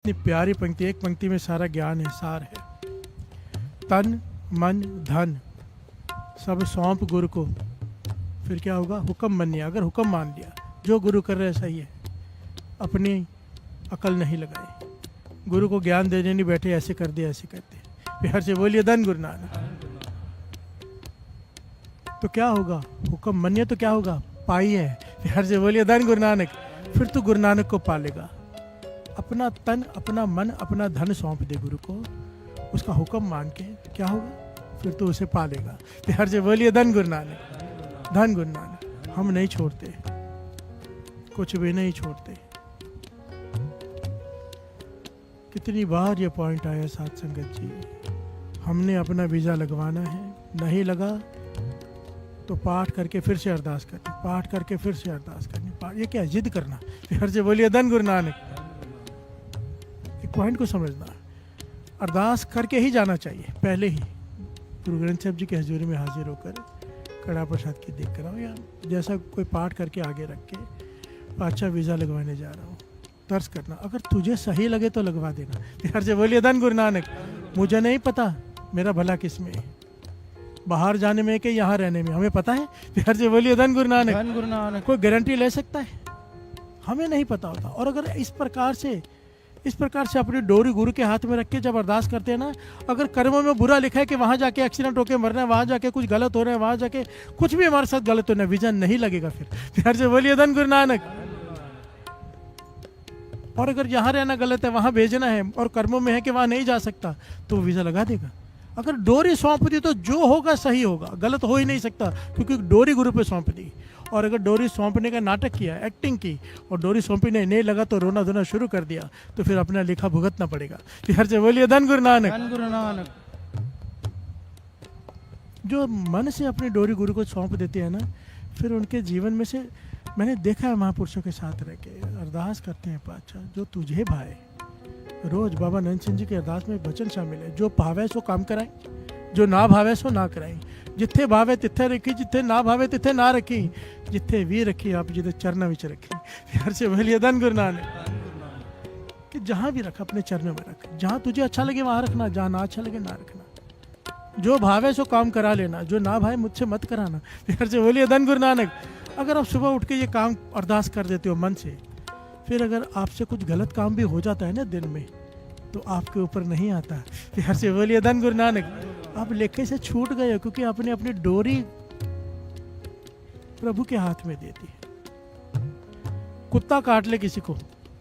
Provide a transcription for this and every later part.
इतनी प्यारी पंक्ति, एक पंक्ति में सारा ज्ञान है, सार है। तन मन धन सब सौंप गुरु को, फिर क्या होगा? हुक्म मानिए। अगर हुक्म मान लिया, जो गुरु कर रहे सही है, अपनी अकल नहीं लगाई, गुरु को ज्ञान देने नहीं बैठे, ऐसे कर दिया ऐसे कर दिया, प्यार से बोलिए धन गुरु नानक। तो क्या होगा? हुक्म मानिए तो क्या होगा? पाई है। प्यार से बोलिए धन गुरु नानक। फिर तो गुरु नानक को पालेगा। अपना तन अपना मन अपना धन सौंप दे गुरु को, उसका हुक्म मान के क्या होगा? फिर तो उसे पालेगा। प्यार से बोलिए धन गुरु नानक, धन गुरु नानक। हम नहीं छोड़ते, कुछ भी नहीं छोड़ते। कितनी बार ये पॉइंट आया साथ संगत जी, हमने अपना वीज़ा लगवाना है, नहीं लगा तो पाठ करके फिर से अरदास करनी, पाठ करके फिर से अरदास करनी। ये क्या जिद करना? फिर से बोलिए धन गुरु नानक। एक पॉइंट को समझना, अरदास करके ही जाना चाहिए पहले ही। गुरु ग्रंथ साहब जी की हजूरी में हाजिर होकर कड़ा प्रसाद की देख कर आओ, या जैसा कोई पाठ करके आगे रख के, अच्छा वीज़ा लगवाने जा रहा हूँ, तर्स करना, अगर तुझे सही लगे तो लगवा देना। प्यार से बोलिए धन गुरु नानक। मुझे नहीं पता मेरा भला किस में है, बाहर जाने में कि यहाँ रहने में, हमें पता है। प्यार से बोलिए धन गुरु नानक। धन गुरु नानक। कोई गारंटी ले सकता है? हमें नहीं पता होता। और अगर इस प्रकार से अपनी डोरी गुरु के हाथ में रख के जब अरदास करते हैं ना, अगर कर्मों में बुरा लिखा है कि वहाँ जाके एक्सीडेंट होके मरना है, वहाँ जाके कुछ गलत हो रहा है, वहाँ जाके कुछ भी हमारे साथ गलत होना है, विजन नहीं लगेगा फिर। प्यार से बोलिए धन गुरु नानक। और अगर यहाँ रहना गलत है, वहाँ भेजना है, और कर्मों में है कि वहाँ नहीं जा सकता, तो वीज़ा लगा देगा। अगर डोरी सौंप दी तो जो होगा सही होगा, गलत हो ही नहीं सकता, क्योंकि डोरी गुरु पे सौंप दी। और अगर डोरी सौंपने का नाटक किया, एक्टिंग की, और डोरी सौंपने नहीं लगा तो रोना धोना शुरू कर दिया, तो फिर अपना लेखा भुगतना पड़ेगा। प्यार से बोलिए धन गुरु नानक। धन गुरु नानक। जो मन से अपनी डोरी गुरु को सौंप देते हैं ना, फिर उनके जीवन में से मैंने देखा है, महापुरुषों के साथ रह के अरदास करते हैं, पाचा जो तुझे भाए। रोज बाबा नंद सिंह जी के अरदास में वचन शामिल है, जो भावे सो काम कराएं, जो ना भावे सो ना कराएं। जिथे भावे तिथे रखी, जिथे ना भावे तिथे ना रखी, जिथे भी रखी आप जिथे चरणों में रखी। प्यार से बोलिए धन गुरु नानक। कि जहाँ भी रख अपने चरणों में रख, जहाँ तुझे अच्छा लगे वहाँ रखना, जहाँ ना अच्छा लगे ना रखना। जो भावे सो काम करा लेना, जो ना भावे मुझसे मत कराना। प्यार से बोलिए धन गुरु नानक। अगर आप सुबह उठ के ये काम अरदास कर देते हो मन से, फिर अगर आपसे कुछ गलत काम भी हो जाता है ना दिन में, तो आपके ऊपर नहीं आता। प्यार से बोलिए धन गुरु नानक। आप लेखे से छूट गए हो, क्योंकि आपने अपनी डोरी प्रभु के हाथ में दे दी। कुत्ता काट ले किसी को,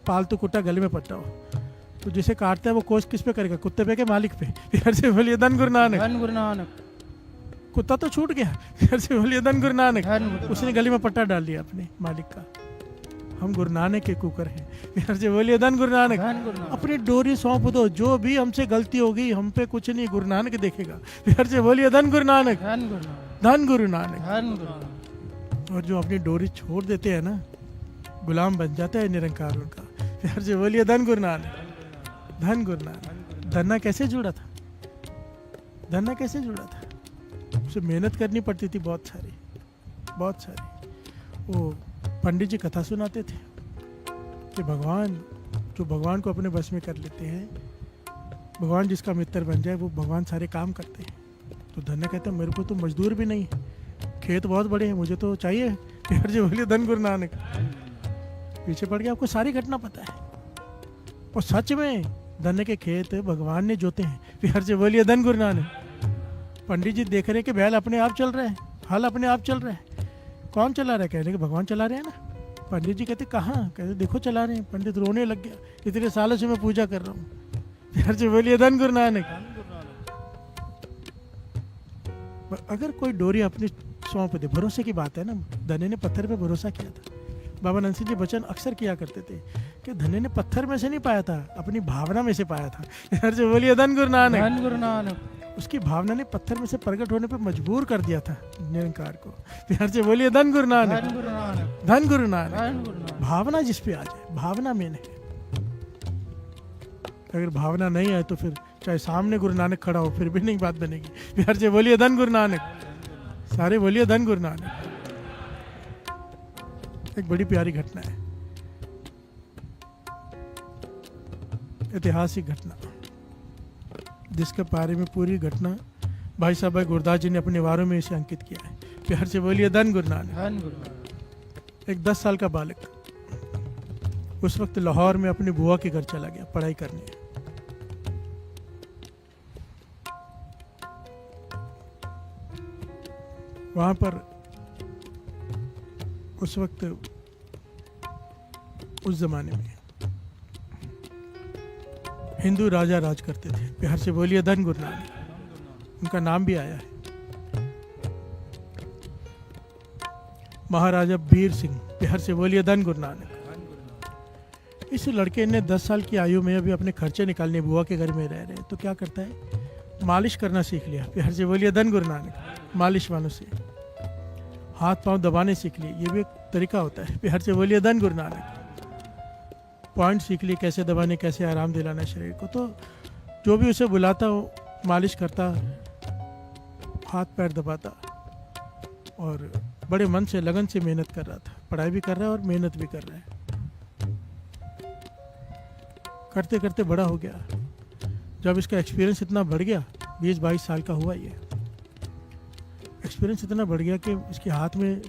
पालतू कुत्ता गले में पट्टा हो, तो जिसे काटता है वो कोस किस पे करेगा? कुत्ते पे के मालिक पे। प्यार से बोलिए धन गुरु नानक। धन गुरु नानक। कुत्ता तो छूट गया। प्यार से बोलिए धन गुरु नानक। उसने गले में पट्टा डाल दिया अपने मालिक का। हम गुरु नानक के कुकर हैं। प्यार से बोलिए धन गुरु नानक। अपनी डोरी सौंप दो, जो भी हमसे गलती होगी, हम पे कुछ नहीं, गुरु नानक देखेगा। प्यार से बोलिए धन गुरु नानक। धन गुरु नानक। और जो अपनी डोरी छोड़ देते हैं ना, गुलाम बन जाता है निरंकार उनका। प्यार से बोलिए धन गुरु नानक। धन गुरु नानक। धन्ना कैसे जुड़ा था? धन्ना कैसे जुड़ा था? उसे मेहनत करनी पड़ती थी बहुत सारी, बहुत सारी। वो पंडित जी कथा सुनाते थे कि भगवान, जो भगवान को अपने बस में कर लेते हैं, भगवान जिसका मित्र बन जाए, वो भगवान सारे काम करते हैं। तो धन्य कहते हैं मेरे को तो मजदूर भी नहीं है, खेत बहुत बड़े हैं, मुझे तो चाहिए। प्यार से बोलिए धन गुरु नानक। पीछे पड़ गया, आपको सारी घटना पता है। और सच में धन्य के खेत भगवान ने जोते हैं। प्यार से बोलिए धन गुरु नानक। पंडित जी देख रहे कि बैल अपने आप चल रहे हैं, हल अपने आप चल रहा है। कौन चला रहा है? कह रहे कि भगवान चला रहे हैं ना। पंडित जी कहते कहाँ? कहते देखो चला रहे हैं। पंडित रोने लग गया, इतने सालों से मैं पूजा कर रहा हूँ। प्यार से बोलिए धन गुरु नानक। अगर कोई डोरी अपनी सौंप दे, भरोसे की बात है ना। धन्य ने पत्थर पे भरोसा किया था। बाबा नंद सिंह जी वचन अक्सर किया करते थे कि धन्य ने पत्थर में से नहीं पाया था, अपनी भावना में से पाया था। प्यार से बोलिए धन गुरु नानक। धन गुरु नानक। उसकी भावना ने पत्थर में से प्रकट होने पे मजबूर कर दिया था निरंकार को। प्यार से बोलिए धन गुरु नानक। धन गुरु नानक। धन गुरु नानक। भावना जिस पे आ जाए, भावना में नहीं। अगर भावना नहीं आए तो फिर चाहे सामने गुरु नानक खड़ा हो, फिर भी नहीं बात बनेगी। प्यार से बोलिए धन गुरु नानक। सारे बोलिए धन गुरु नानक। एक बड़ी प्यारी घटना है। ऐतिहासिक घटना जिसके बारे में पूरी घटना भाई साहब भाई गुरदास जी ने अपने वारों में इसे अंकित किया है। प्यार से बोलिए धन गुरु नानक। एक 10 साल का बालक उस वक्त लाहौर में अपनी बुआ के घर चला गया पढ़ाई करने। वहां पर उस वक्त उस जमाने में हिंदू राजा राज करते थे। प्यार से बोलिए धन गुरु नानक। उनका नाम भी आया है, महाराजा वीर सिंह। प्यार से बोलिए धन गुरु नानक। इस लड़के ने 10 साल की आयु में अभी अपने खर्चे निकालने बुआ के घर में रह रहे तो क्या करता है, मालिश करना सीख लिया। प्यार से बोलिए धन गुरु नानक। मालिश वालों से हाथ पांव दबाने सीख लिए, ये भी एक तरीका होता है। प्यार से बोलिए धन गुरु नानक। पॉइंट सीख लिए, कैसे दबाने, कैसे आराम दिलाना शरीर को। तो जो भी उसे बुलाता वो मालिश करता, हाथ पैर दबाता और बड़े मन से लगन से मेहनत कर रहा था। पढ़ाई भी कर रहा है और मेहनत भी कर रहा है। करते करते बड़ा हो गया। जब इसका एक्सपीरियंस इतना बढ़ गया, 20-22 साल का हुआ ये, एक्सपीरियंस इतना बढ़ गया कि इसके हाथ में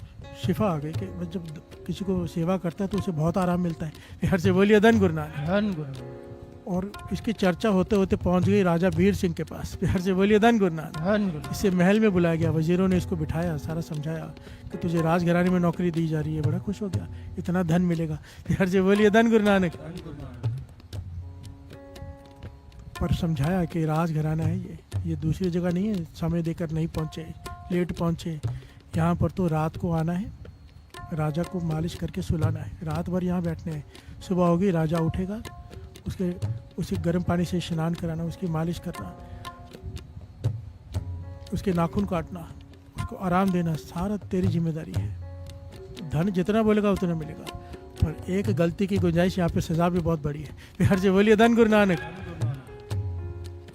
शिफा आ गई कि जब किसी को सेवा करता है तो उसे बहुत आराम मिलता है। प्यार से बोलिए धन गुरु नानक। धन गुरु। और इसकी चर्चा होते होते पहुंच गई राजा वीर सिंह के पास। प्यार से बोलिए धन गुरु नानक। इसे महल में बुलाया गया, वजीरों ने इसको बिठाया, सारा समझाया कि तुझे राजघराने में नौकरी दी जा रही है। बड़ा खुश हो गया, इतना धन मिलेगा। प्यार से बोलिए धन गुरु नानक। पर समझाया कि राजघराना है ये दूसरी जगह नहीं है, समय देकर नहीं पहुंचे, लेट पहुंचे। यहाँ पर तो रात को आना है, राजा को मालिश करके सुलाना है, रात भर यहाँ बैठने हैं। सुबह होगी, राजा उठेगा, उसे गर्म पानी से स्नान कराना, उसकी मालिश करना, उसके नाखून काटना, उसको आराम देना, सारा तेरी जिम्मेदारी है। धन जितना बोलेगा उतना मिलेगा, पर एक गलती की गुंजाइश, यहाँ पे सजा भी बहुत बड़ी है। प्यार से बोलिए धन गुरु नानक।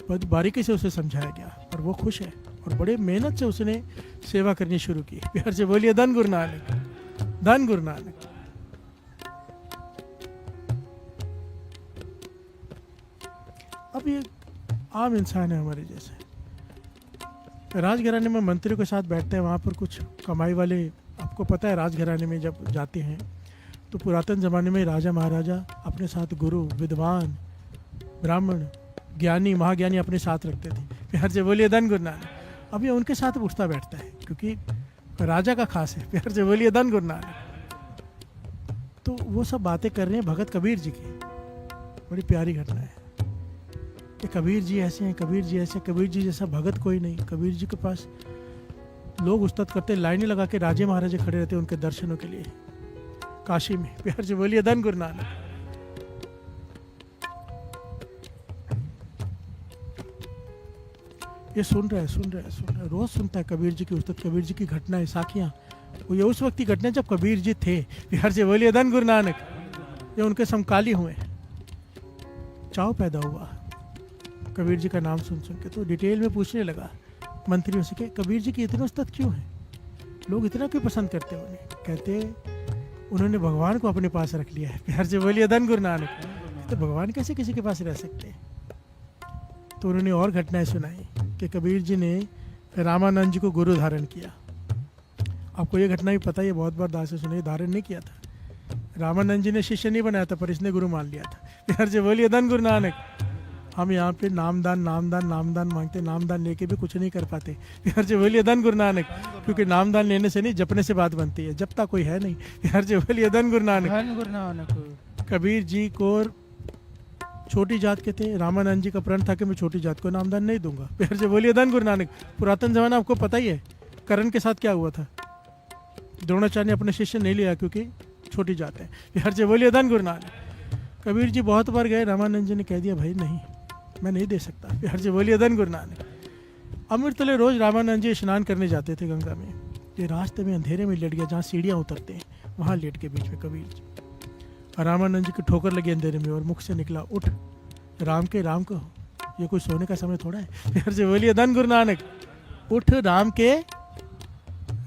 बहुत बारीकी से उसे समझाया गया और वो खुश है और बड़े मेहनत से उसने सेवा करनी शुरू की। प्यार से बोलिए धन गुरु नानक। धन गुरु नानक। अब ये आम इंसान है हमारे जैसे। राजघराने में मंत्रियों के साथ बैठते हैं, वहाँ पर कुछ कमाई वाले, आपको पता है राजघराने में जब जाते हैं तो पुरातन ज़माने में राजा महाराजा अपने साथ गुरु, विद्वान, ब्राह्मण, ज्ञानी, महाज्ञानी अपने साथ रखते थे। प्यार से बोलिए धन गुरु नानक। अब ये उनके साथ उठता बैठता है क्योंकि राजा का खास है। प्यार से बोलिए धन गुरु नानक। तो वो सब बातें कर रहे हैं भगत कबीर जी की। बड़ी प्यारी घटना है कि कबीर जी ऐसे हैं, कबीर जी ऐसे, कबीर जी जैसा भगत कोई नहीं। कबीर जी के पास लोग उस्तत करते, लाइनें लगा के राजे महाराजे खड़े रहते उनके दर्शनों के लिए काशी में। प्यार से बोलिए धन गुरु नानक। ये सुन रहा है, रोज सुनता है कबीर जी की उस्तत, कबीर जी की घटनाएं, साखियाँ। वो ये उस वक्त की घटना जब कबीर जी थे। प्यार से बोलिए धन गुरु नानक। ये उनके समकाली हुए। चाव पैदा हुआ कबीर जी का नाम सुन के, तो डिटेल में पूछने लगा मंत्रियों से कि कबीर जी की इतनी उस्तत क्यों है, लोग इतना क्यों पसंद करते हैं उन्हें। कहते उन्होंने भगवान को अपने पास रख लिया है। प्यार से बोलिए धन गुरु नानक। तो भगवान कैसे किसी के पास रह सकते हैं। तो उन्होंने और घटनाएं सुनाई कि कबीर जी ने रामानंद जी को गुरु धारण किया। आपको ये घटना भी पता है, बहुत बार दास से सुनी, धारण नहीं किया था। रामानंद जी ने शिष्य नहीं बनाया था, पर इसने गुरु मान लिया था। प्यार से बोलिए धन गुरु नानक। हम यहाँ पे नामदान मांगते, नामदान लेके भी कुछ नहीं कर पाते। प्यार से बोलिए धन गुरु नानक। क्योंकि नामदान लेने से नहीं, जपने से बात बनती है, जपता कोई है नहीं। प्यार से बोलिए धन गुरु नानक। धन गुरु नानक। कबीर जी को छोटी जात के थे, रामानंद जी का प्रण था कि मैं छोटी जात को नामदान नहीं दूंगा। प्यार से बोलिए धन गुरु नानक। पुरातन जमाना आपको पता ही है, कर्ण के साथ क्या हुआ था। द्रोणाचार्य ने अपने शिष्य नहीं लिया क्योंकि छोटी जात है। प्यार से बोलिए धन गुरु नानक। कबीर जी बहुत बार गए, रामानंद जी ने कह दिया भाई नहीं, मैं नहीं दे सकता। प्यार से बोलिए धन गुरु नानक। अमृतले रोज रामानंद जी स्नान करने जाते थे गंगा में। ये रास्ते में अंधेरे में लेट गया, जहाँ सीढ़ियाँ उतरते हैं वहाँ लेट के बीच में कबीर जी। रामानंद जी की ठोकर लगी अंधेरे में और मुख से निकला, उठ राम के राम कहो। ये कोई सोने का समय थोड़ा है। प्यार से बोलिए धन गुरु नानक। उठ राम के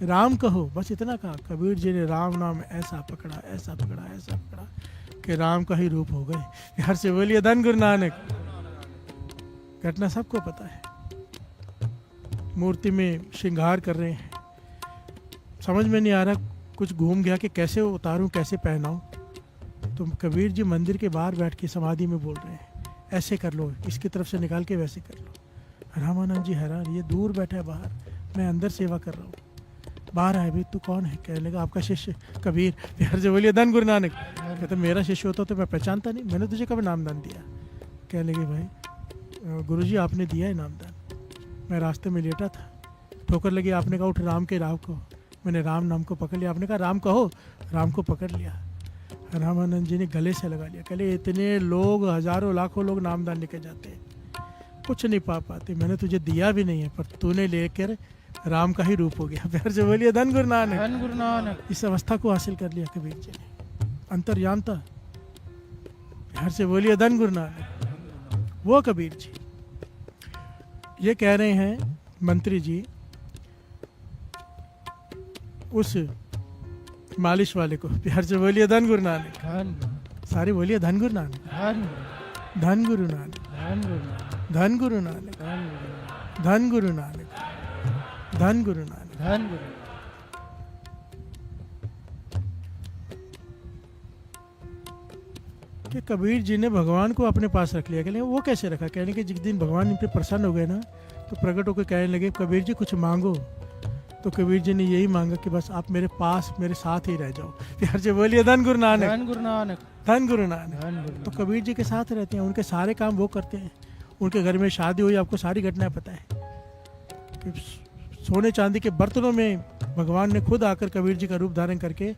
राम कहो, बस इतना कहा। कबीर जी ने राम नाम ऐसा पकड़ा, ऐसा पकड़ा, ऐसा पकड़ा कि राम का ही रूप हो गए। प्यार से बोलिए धन गुरु नानक। घटना सबको पता है। मूर्ति में श्रृंगार कर रहे हैं, समझ में नहीं आ रहा, कुछ घूम गया कि कैसे उतारूं कैसे पहनाऊं। तो कबीर जी मंदिर के बाहर बैठ के समाधि में बोल रहे हैं, ऐसे कर लो, इसकी तरफ से निकाल के वैसे कर लो। रामानंद जी हैरान, ये दूर बैठा है बाहर, मैं अंदर सेवा कर रहा हूँ। बाहर आए, भाई तू कौन है? कहने लगा आपका शिष्य कबीर। प्यार से बोलिए धन गुरु नानक। कहते मेरा शिष्य होता तो मैं पहचानता नहीं, मैंने तुझे कब नामदान दिया? कहने लगे भाई गुरुजी आपने दिया है नामदान, मैं रास्ते में लेटा था, ठोकर लगी, आपने कहा उठ राम के राम को, मैंने राम नाम को पकड़ लिया। आपने कहा राम कहो, राम को पकड़ लिया। रामानंद जी ने गले से लगा लिया। कहले इतने लोग, हजारों लाखों लोग नामदान लेके जाते हैं, कुछ नहीं पा पाते, मैंने तुझे दिया भी नहीं है, पर तूने लेकर राम का ही रूप हो गया। प्यार से बोलिए धन गुरु नानक। धन गुरु नानक। इस अवस्था को हासिल कर लिया कबीर जी ने, अंतर्यामता। प्यार से बोलिए धन गुरु नानक। वो कबीर जी ये कह रहे हैं मंत्री जी उस मालिश वाले को, प्यार से बोलिए धन गुरु नानक। सारे बोलिए धन गुरु नानक। धन गुरु नानक। धन गुरु नानक। धन गुरु नानक। धन गुरु नानक। धन गुरु। कि कबीर जी ने भगवान को अपने पास रख लिया। कहने वो कैसे रखा? कहने कि जिस दिन भगवान इन पे प्रसन्न हो गए ना, तो प्रकट होकर कहने लगे कबीर जी कुछ मांगो। तो कबीर जी ने यही मांगा कि बस आप मेरे पास मेरे साथ ही रह जाओ। प्यार से बोलिए धन गुरु नानक। धन गुरु नानक। धन गुरु नानक। तो कबीर जी के साथ रहते हैं, उनके सारे काम वो करते हैं। उनके घर में शादी हुई, आपको सारी घटनाएं पता है कि सोने चांदी के बर्तनों में भगवान ने खुद आकर कबीर जी का रूप धारण करके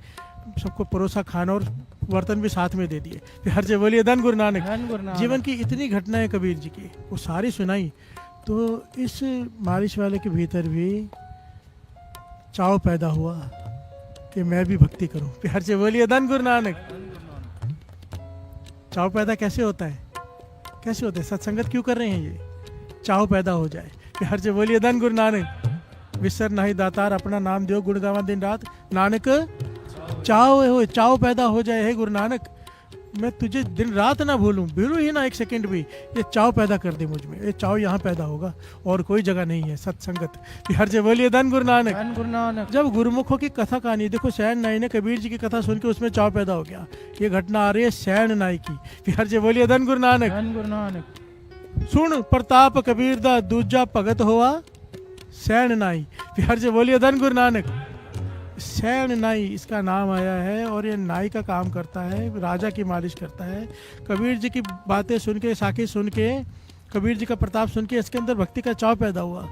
सबको परोसा खाना और बर्तन भी साथ में दे दिए। प्यार से बोलिए धन गुरु नानक। धन गुरु नानक। जीवन की इतनी घटनाएं कबीर जी की वो सारी सुनाई। तो इस मालिश वाले के भीतर भी चाव पैदा हुआ कि मैं भी भक्ति करूं। प्यार से बोलिए धन गुरु नानक। चाव पैदा कैसे होता है? कैसे होता है? सत्संगत क्यों कर रहे हैं? ये चाव पैदा हो जाए। प्यार से बोलिए धन गुरु नानक। विसर नहीं दातार अपना नाम दियो, गुण गावा दिन रात, नानक चाव हो, चाव पैदा हो जाए। है गुरु नानक, मैं तुझे दिन रात ना भूलूं, भूलूं ही ना एक सेकंड भी। ये चाव पैदा कर दे मुझ में, ये चाव यहाँ पैदा होगा और कोई जगह नहीं है। सत्संगत। प्यार से बोलिए धन गुरु नानक। धन गुरु नानक। जब गुरुमुखों की कथा कहानी देखो, सैन नाई ने कबीर जी की कथा सुन के उसमें चाव पैदा हो गया। ये घटना आ रही है सैन नाई की। प्यार से बोलिए धन गुरु नानक। धन गुरु नानक। सुन प्रताप कबीर दा दूजा भगत हुआ सैन नाई। प्यार से बोलिए धन गुरु नानक। सैन नाई इसका नाम आया है और ये नाई का काम करता है, राजा की मालिश करता है। कबीर जी की बातें सुन के, साखी सुन के, कबीर जी का प्रताप सुन के इसके अंदर भक्ति का चाव पैदा हुआ।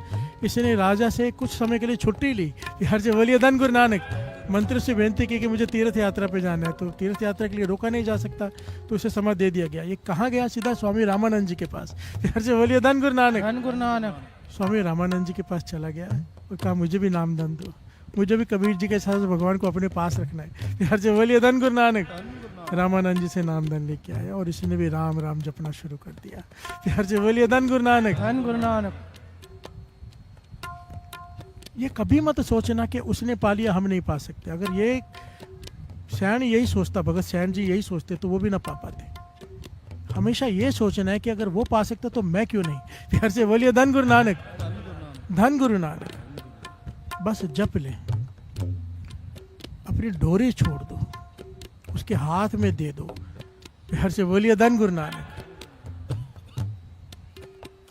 इसने राजा से कुछ समय के लिए छुट्टी ली। प्यार से बोलिए धन गुरु नानक। मंत्री से बेनती की कि मुझे तीर्थ यात्रा पे जाना है, तो तीर्थ यात्रा के लिए रोका नहीं जा सकता, तो उसे समय दे दिया गया। ये कहाँ गया? सीधा स्वामी रामानंद जी के पास। प्यार से बोलिए धन गुरु नानक। धन गुरु नानक। स्वामी रामानंद जी के पास चला गया और कहा मुझे भी नामदान दो, मुझे भी कबीर जी के साथ भगवान को अपने पास रखना है। प्यार से बोलिए धन गुरु नानक। रामानंद जी से नामदान लेके आया और इसने भी राम राम जपना शुरू कर दिया। प्यार से बोलिए धन गुरु नानक। धन गुरु नानक। ये कभी मत सोचना कि उसने पा लिया हम नहीं पा सकते। अगर ये सैन यही सोचता, भगत सैन जी यही सोचते, तो वो भी ना पा पाते। हमेशा ये सोचना है कि अगर वो पा सकता तो मैं क्यों नहीं। प्यार से बोलिए धन गुरु नानक। धन गुरु नानक। बस जप ले, अपनी डोरी छोड़ दो, उसके हाथ में दे दो। प्यार से बोलिए धन गुरु नानक।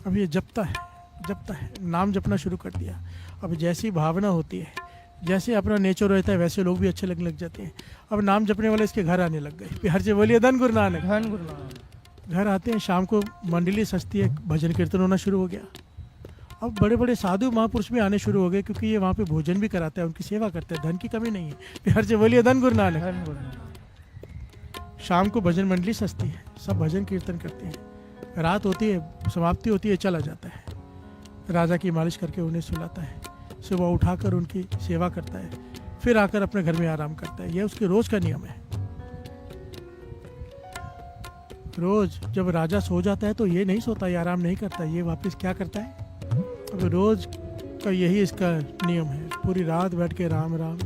अब ये जपता है, नाम जपना शुरू कर दिया। अब जैसी भावना होती है, जैसे अपना नेचर रहता है, वैसे लोग भी अच्छे लगने लग जाते हैं। अब नाम जपने वाले इसके घर आने लग गए। प्यार से बोलिए धन गुरु नानक। धन गुरु नानक। घर आते हैं, शाम को मंडली सजती है, भजन कीर्तन होना शुरू हो गया। अब बड़े बड़े साधु महापुरुष भी आने शुरू हो गए, क्योंकि ये वहाँ पे भोजन भी कराता है, उनकी सेवा करते हैं, धन की कमी नहीं है। प्यार से बोलिए धन गुरु नानक। धन गुरु नानक। शाम को भजन मंडली सजती है, सब भजन कीर्तन करते हैं। रात होती है, समाप्ति होती है, चला जाता है। राजा की मालिश करके उन्हें सुलाता है, सुबह उठाकर उनकी सेवा करता है, फिर आकर अपने घर में आराम करता है। यह उसके रोज का नियम है। रोज जब राजा सो जाता है तो ये नहीं सोता, ये आराम नहीं करता, ये वापस क्या करता है? अब रोज का यही इसका नियम है। पूरी रात बैठ के राम राम,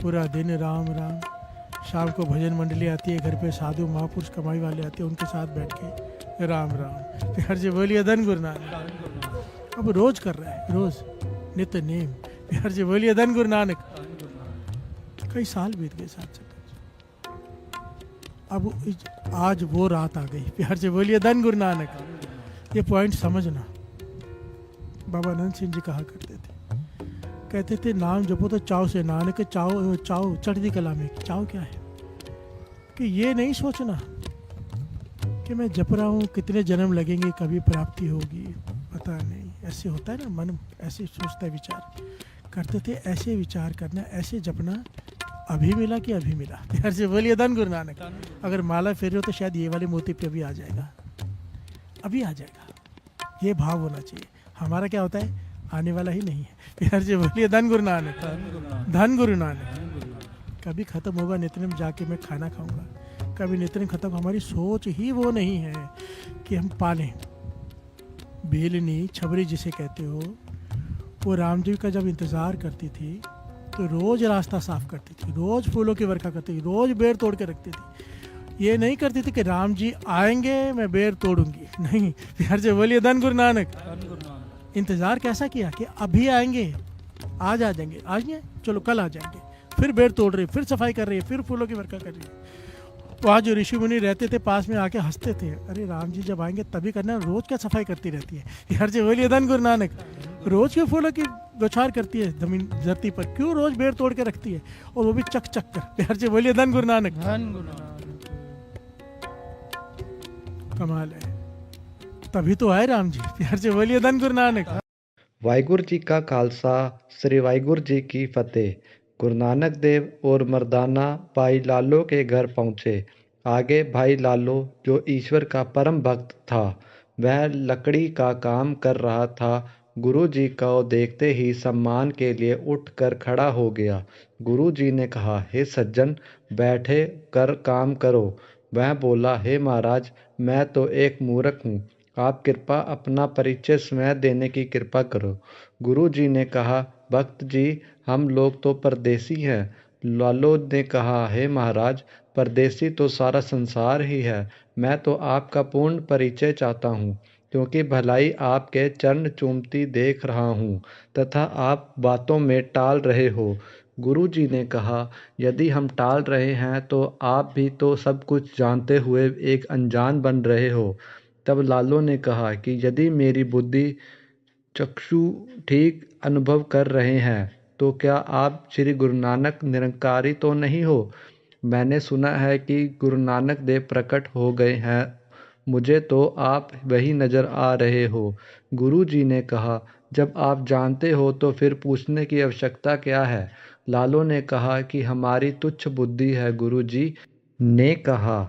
पूरा दिन राम राम, शाम को भजन मंडली आती है घर पे, साधु महापुरुष कमाई वाले आते हैं, उनके साथ बैठ के राम राम प्यार से बोलिए धन गुरु नानक। अब रोज कर रहा है, रोज नित्य नेम प्यार से बोलिए धन गुरु नानक। कई साल बीत गए साथ साथ, अब आज वो रात आ गई प्यार से बोलिए धन गुरु नानक। ये पॉइंट समझना, बाबा नंद सिंह जी कहा करते थे, कहते थे नाम जपो तो चाव से, नानक चाव चाव चढ़ती कला में। चाव क्या है कि ये नहीं सोचना कि मैं जप रहा हूँ कितने जन्म लगेंगे, कभी प्राप्ति होगी, पता नहीं। ऐसे होता है ना, मन ऐसे सोचता है, विचार करते थे। ऐसे विचार करना, ऐसे जपना, अभी मिला कि अभी मिला प्यार से बोलिए धन गुरु नानक। अगर माला फेर हो तो शायद ये वाले मोती पे भी आ जाएगा, अभी आ जाएगा। ये भाव होना चाहिए। हमारा क्या होता है, आने वाला ही नहीं है प्यार से बोलिए धन गुरु नानक। धन गुरु नानक। कभी खत्म होगा नित्यनेम, जाके मैं खाना खाऊंगा, कभी नित्यनेम खत्म। हमारी सोच ही वो नहीं है कि हम पालें। बेलनी छबरी जिसे कहते हो, वो राम जी का जब इंतज़ार करती थी तो रोज़ रास्ता साफ करती थी, रोज़ फूलों की वर्षा करती थी, रोज़ बेर तोड़ के रखती थी। ये नहीं करती थी कि राम जी आएंगे मैं बेर तोड़ूंगी, नहीं प्यार से बोलिए धन गुरु नानक। इंतज़ार कैसा किया कि अभी आएंगे, आज आ जाएंगे, आज नहीं चलो कल आ जाएंगे, फिर बेर तोड़ रही, फिर सफाई कर रही है, फिर फूलों की वर्षा कर रही है। वहाँ जो ऋषि मुनि रहते थे पास में आके हंसते थे, अरे राम जी जब आएंगे तभी करना, रोज़ क्या सफाई करती रहती है यार जी बोलिए धन गुरु नानक। रोज़ क्यों फूलों की बौछार करती है जमीन धरती पर, क्यों रोज़ बेर तोड़ के रखती है, और वो भी चक चक कर यार जी बोलिए धन गुरु नानक। धन गुरु नानक। कमाल है, तभी तो आए राम जी प्यार से बोलिए धन गुरु नानक। वाहिगुरु जी का खालसा, श्री वाहिगुरु जी की फतेह। गुरु नानक देव और मर्दाना भाई लालो के घर पहुँचे। आगे भाई लालो, जो ईश्वर का परम भक्त था, वह लकड़ी का काम कर रहा था। गुरु जी को देखते ही सम्मान के लिए उठकर खड़ा हो गया। गुरु जी ने कहा, हे सज्जन, बैठे कर काम करो। वह बोला, हे महाराज, मैं तो एक मूर्ख हूँ, आप कृपा अपना परिचय स्वयं देने की कृपा करो। गुरु जी ने कहा, भक्त जी, हम लोग तो परदेसी हैं। लालो ने कहा, हे महाराज, परदेसी तो सारा संसार ही है। मैं तो आपका पूर्ण परिचय चाहता हूँ, क्योंकि भलाई आपके चरण चूमती देख रहा हूँ तथा आप बातों में टाल रहे हो। गुरु जी ने कहा, यदि हम टाल रहे हैं तो आप भी तो सब कुछ जानते हुए एक अनजान बन रहे हो। तब लालो ने कहा कि यदि मेरी बुद्धि चक्षु ठीक अनुभव कर रहे हैं तो क्या आप श्री गुरु नानक निरंकारी तो नहीं हो? मैंने सुना है कि गुरु नानक देव प्रकट हो गए हैं, मुझे तो आप वही नज़र आ रहे हो। गुरु जी ने कहा, जब आप जानते हो तो फिर पूछने की आवश्यकता क्या है? लालो ने कहा कि हमारी तुच्छ बुद्धि है। गुरु जी ने कहा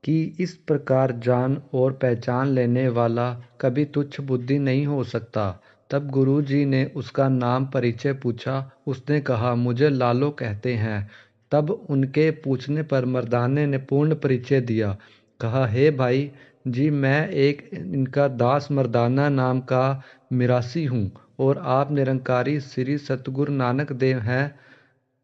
कि इस प्रकार जान और पहचान लेने वाला कभी तुच्छ बुद्धि नहीं हो सकता। तब गुरु जी ने उसका नाम परिचय पूछा। उसने कहा, मुझे लालो कहते हैं। तब उनके पूछने पर मर्दाने ने पूर्ण परिचय दिया। कहा, हे भाई जी, मैं एक इनका दास मर्दाना नाम का मिरासी हूँ और आप निरंकारी श्री सतगुरु नानक देव हैं।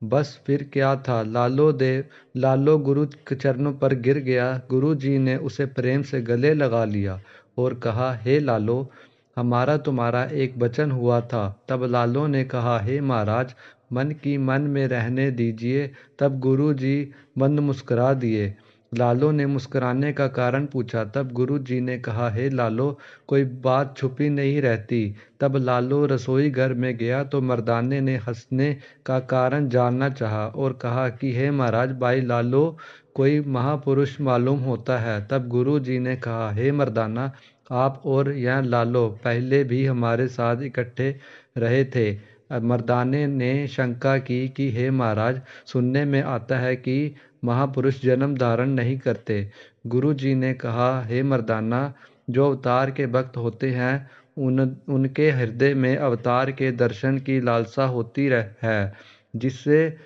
बस फिर क्या था। लालो गुरु के चरणों पर गिर गया। गुरु जी ने उसे प्रेम से गले लगा लिया और कहा, हे लालो, हमारा तुम्हारा एक वचन हुआ था। तब लालो ने कहा, हे महाराज, मन की मन में रहने दीजिए। तब गुरु जी मंद मुस्कुरा दिए। लालो ने मुस्कुराने का कारण पूछा। तब गुरु जी ने कहा, हे लालो, कोई बात छुपी नहीं रहती। तब लालो रसोई घर में गया तो मर्दाने ने हंसने का कारण जानना चाहा और कहा कि हे महाराज, भाई लालो कोई महापुरुष मालूम होता है। तब गुरु जी ने कहा, हे मर्दाना, आप और यह लालो पहले भी हमारे साथ इकट्ठे रहे थे। मर्दाने ने शंका की कि हे महाराज, सुनने में आता है कि महापुरुष जन्म धारण नहीं करते। गुरु जी ने कहा, हे मर्दाना, जो अवतार के भक्त होते हैं उनके हृदय में अवतार के दर्शन की लालसा होती है, जिससे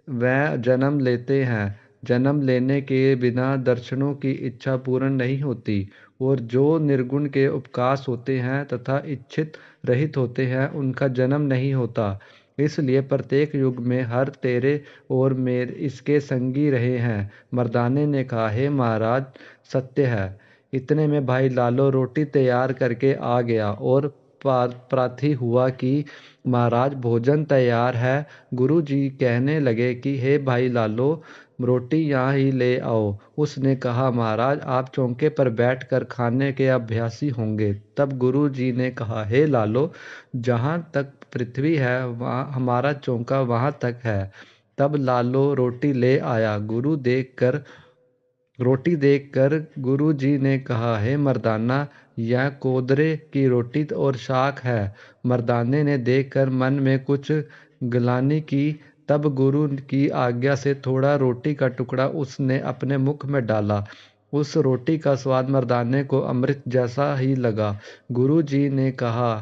वह जन्म लेते हैं। जन्म लेने के बिना दर्शनों की इच्छा पूर्ण नहीं होती। और जो निर्गुण के उपकाश होते हैं तथा इच्छित रहित होते हैं, उनका जन्म नहीं होता। इसलिए प्रत्येक युग में हर तेरे और मेरे इसके संगी रहे हैं। मर्दाने ने कहा, हे महाराज, सत्य है। इतने में भाई लालो रोटी तैयार करके आ गया और प्रार्थी हुआ कि महाराज भोजन तैयार है। गुरु जी कहने लगे कि हे भाई लालो, रोटी यहाँ ही ले आओ। उसने कहा, महाराज आप चौके पर बैठकर खाने के अभ्यासी होंगे। तब गुरु जी ने कहा, हे लालो, जहाँ तक पृथ्वी है वहाँ हमारा चौका वहाँ तक है। तब लालो रोटी ले आया। रोटी देखकर गुरु जी ने कहा, हे मर्दाना, यह कोदरे की रोटी और शाक है। मर्दाने ने देखकर मन में कुछ ग्लानि की। तब गुरु की आज्ञा से थोड़ा रोटी का टुकड़ा उसने अपने मुख में डाला। उस रोटी का स्वाद मर्दाने को अमृत जैसा ही लगा। गुरु जी ने कहा,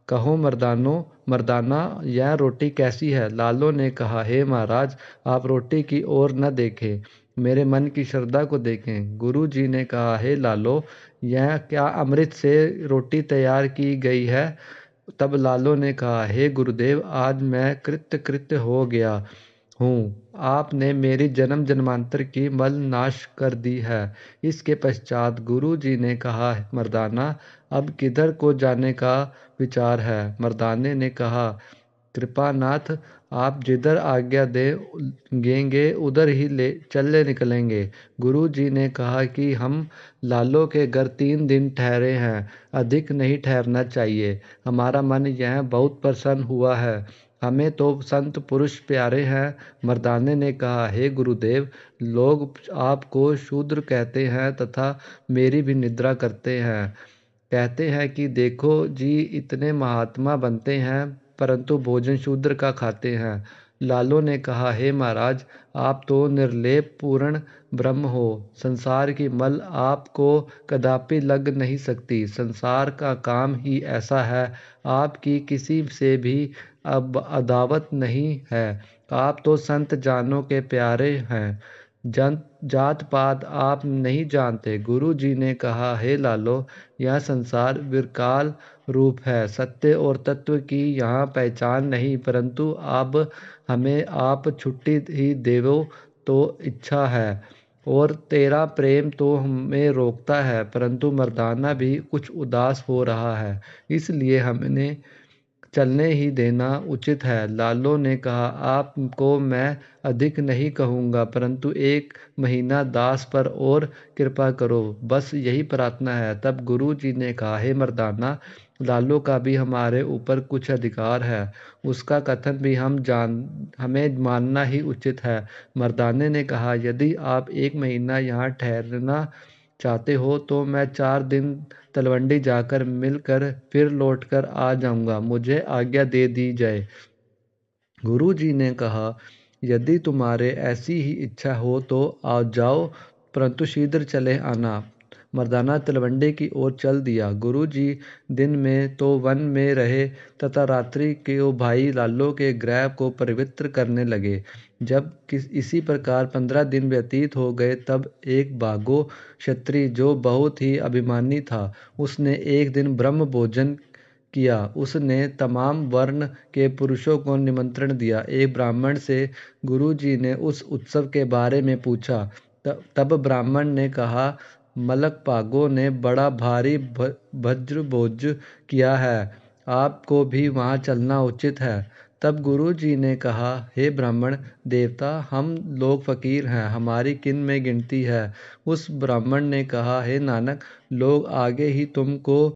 कहो मर्दाना, यह रोटी कैसी है? लालो ने कहा, हे महाराज, आप रोटी की ओर न देखें, मेरे मन की श्रद्धा को देखें। गुरु जी ने कहा, हे लालो, यह क्या अमृत से रोटी तैयार की गई है? तब लालो ने कहा, हे गुरुदेव, आज मैं कृत्य हो गया हूँ। आपने मेरी जन्म जन्मांतर की मल नाश कर दी है। इसके पश्चात गुरु जी ने कहा, मर्दाना, अब किधर को जाने का विचार है? मर्दाने ने कहा, कृपानाथ, आप जिधर आज्ञा देंगे उधर ही चले निकलेंगे। गुरु जी ने कहा कि हम लालो के घर 3 दिन ठहरे हैं, अधिक नहीं ठहरना चाहिए। हमारा मन यह बहुत प्रसन्न हुआ है। हमें तो संत पुरुष प्यारे हैं। मर्दाने ने कहा, हे गुरुदेव, लोग आपको शूद्र कहते हैं तथा मेरी भी निंदा करते हैं। कहते हैं कि देखो जी, इतने महात्मा बनते हैं परंतु भोजन शूद्र का खाते हैं। लालो ने कहा, हे महाराज, आप तो निर्लेप पूर्ण ब्रह्म हो। संसार की मल आपको कदापि लग नहीं सकती। संसार का काम ही ऐसा है। आपकी किसी से भी अब अदावत नहीं है। आप तो संत जानों के प्यारे हैं। जात पात आप नहीं जानते। गुरु जी ने कहा, हे लालो, यह संसार विकराल रूप है। सत्य और तत्व की यहाँ पहचान नहीं, परंतु अब हमें आप छुट्टी ही देवो तो इच्छा है। और तेरा प्रेम तो हमें रोकता है, परंतु मर्दाना भी कुछ उदास हो रहा है, इसलिए हमने चलने ही देना उचित है। लालो ने कहा, आपको मैं अधिक नहीं कहूँगा, परंतु 1 महीना दास पर और कृपा करो, बस यही प्रार्थना है। तब गुरु जी ने कहा, हे मर्दाना, लालो का भी हमारे ऊपर कुछ अधिकार है। उसका कथन भी हमें मानना ही उचित है। मर्दाने ने कहा, यदि आप 1 महीना यहाँ ठहरना चाहते हो तो मैं 4 दिन तलवंडी जाकर मिलकर फिर लौटकर आ जाऊंगा। मुझे आज्ञा दे दी जाए। गुरु जी ने कहा, यदि तुम्हारे ऐसी ही इच्छा हो तो आ जाओ, परंतु शीघ्र चले आना। मर्दाना तलवंडी की ओर चल दिया। गुरु जी दिन में तो वन में रहे तथा रात्रि को भाई लालो के गृह को पवित्र करने लगे। जब इसी प्रकार 15 दिन व्यतीत हो गए, तब एक भागो क्षत्रिय, जो बहुत ही अभिमानी था, उसने एक दिन ब्रह्म भोजन किया। उसने तमाम वर्ण के पुरुषों को निमंत्रण दिया। एक ब्राह्मण से गुरु जी ने उस उत्सव के बारे में पूछा। तब ब्राह्मण ने कहा, मलक पागो ने बड़ा भारी भज्र भोज किया है, आपको भी वहाँ चलना उचित है। तब गुरु जी ने कहा, हे ब्राह्मण देवता, हम लोग फकीर हैं, हमारी किन में गिनती है। उस ब्राह्मण ने कहा, हे नानक, लोग आगे ही तुमको